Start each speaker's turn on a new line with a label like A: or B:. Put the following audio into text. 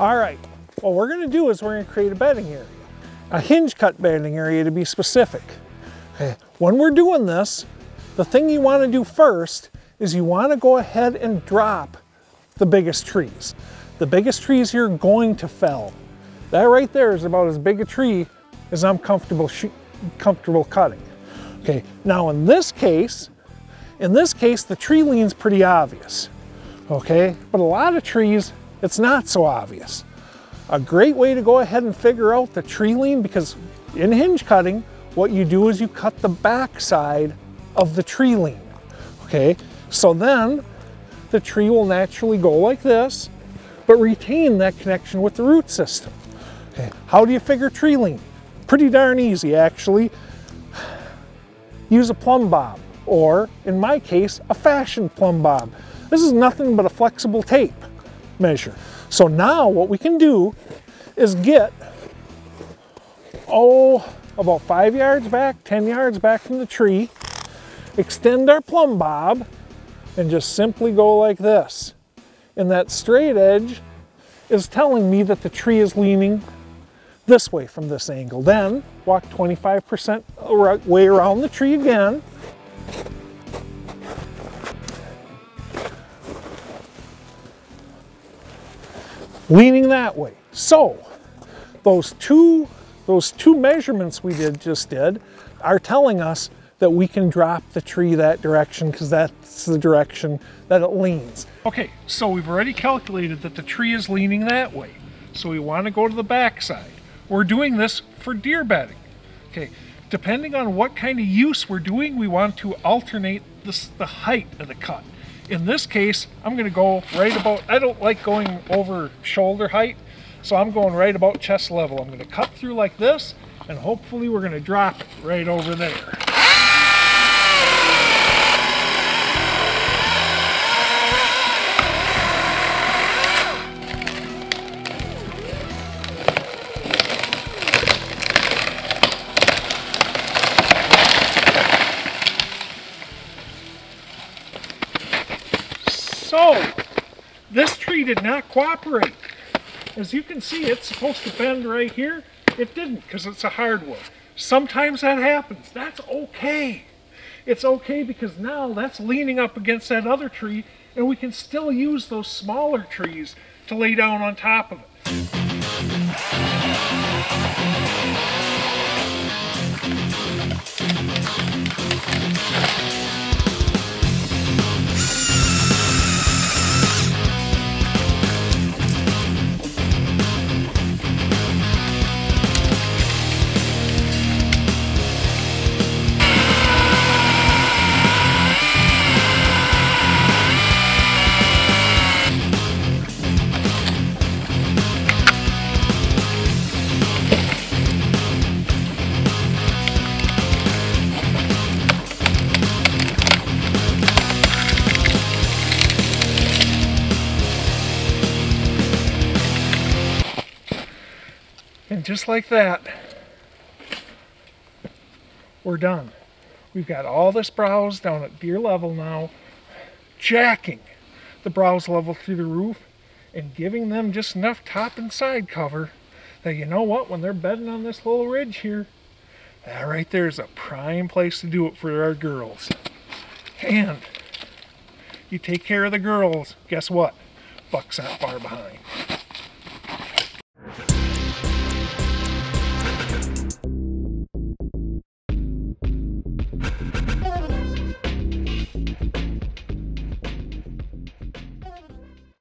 A: All right, what we're gonna do is we're gonna create a bedding area. A hinge cut bedding area to be specific. Okay. When we're doing this, the thing you wanna do first is you wanna go ahead and drop the biggest trees. The biggest trees you're going to fell. That right there is about as big a tree as I'm comfortable cutting. Okay, now in this case, the tree lean's pretty obvious. Okay, but a lot of trees, it's not so obvious. A great way to go ahead and figure out the tree lean, because in hinge cutting, what you do is you cut the back side of the tree lean. Okay, so then the tree will naturally go like this, but retain that connection with the root system. Okay, how do you figure tree lean? Pretty darn easy, actually. Use a plumb bob, or in my case, a fashion plumb bob. This is nothing but a flexible tape measure. So now what we can do is get, about 5 yards back, 10 yards back from the tree, extend our plumb bob, and just simply go like this. And that straight edge is telling me that the tree is leaning this way from this angle. Then walk 25% way around the tree again. Leaning that way. So those two measurements we just did are telling us that we can drop the tree that direction, because that's the direction that it leans. Okay, so we've already calculated that the tree is leaning that way. So we want to go to the back side. We're doing this for deer bedding. Okay, depending on what kind of use we're doing, we want to alternate the height of the cut. In this case, I'm going to go right about, I don't like going over shoulder height, so I'm going right about chest level. I'm going to cut through like this, and hopefully we're going to drop it right over there. So, this tree did not cooperate. As you can see, it's supposed to bend right here. It didn't, because it's a hardwood. Sometimes that happens. That's okay. It's okay, because now that's leaning up against that other tree, and we can still use those smaller trees to lay down on top of it. And just like that, we're done. We've got all this browse down at deer level now, jacking the browse level through the roof and giving them just enough top and side cover that, you know what, when they're bedding on this little ridge here, that right there is a prime place to do it for our girls. And you take care of the girls, guess what? Buck's not far behind.